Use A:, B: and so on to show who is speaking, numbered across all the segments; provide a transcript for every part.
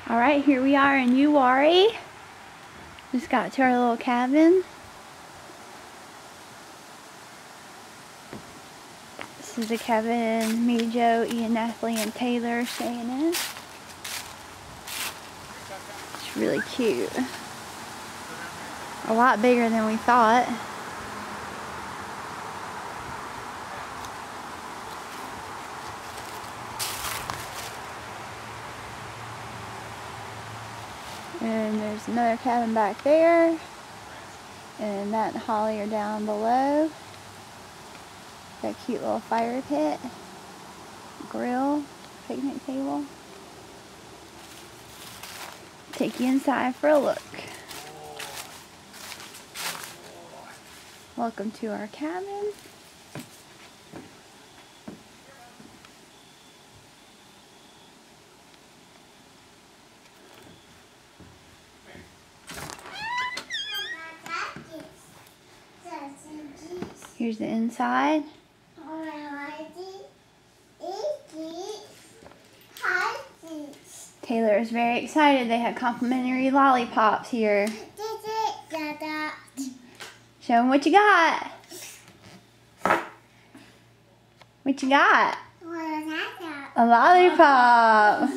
A: Alright, here we are in Uwharrie. Just got to our little cabin. This is the cabin me, Joe, Ian, Natalie, and Taylor are staying in. It's really cute. A lot bigger than we thought. And there's another cabin back there. And Matt and Holly are down below. Got a cute little fire pit, grill, picnic table. Take you inside for a look. Welcome to our cabin. Here's the inside. Taylor is very excited. They had complimentary lollipops here. Show them what you got. What you got? A lollipop.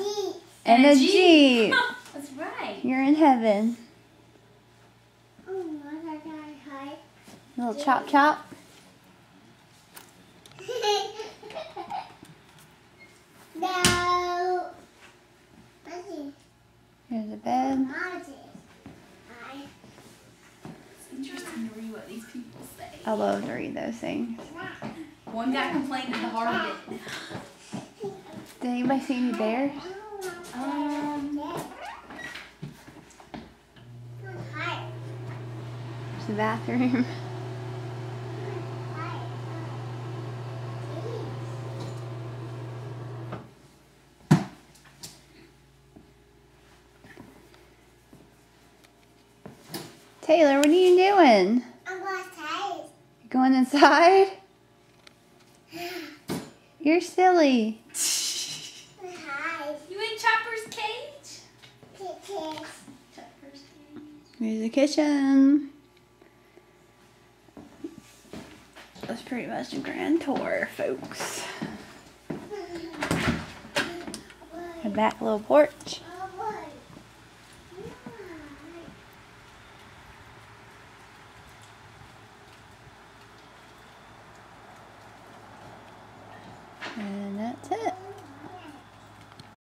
A: And a Jeep.
B: That's right.
A: You're in heaven. Little chop chop.
C: No.
A: Here's a bed.
B: It's interesting to read what these people say.
A: I love to read those things.
B: One guy complained at the heart of it.
A: Did anybody see any bears? There's the bathroom. Taylor, what are you doing?
C: I'm outside.
A: You going inside? You're silly.
C: Hi.
B: You in Chopper's cage?
C: Pictures.
B: Chopper's cage.
A: Here's the kitchen. That's pretty much a grand tour, folks. The back little porch.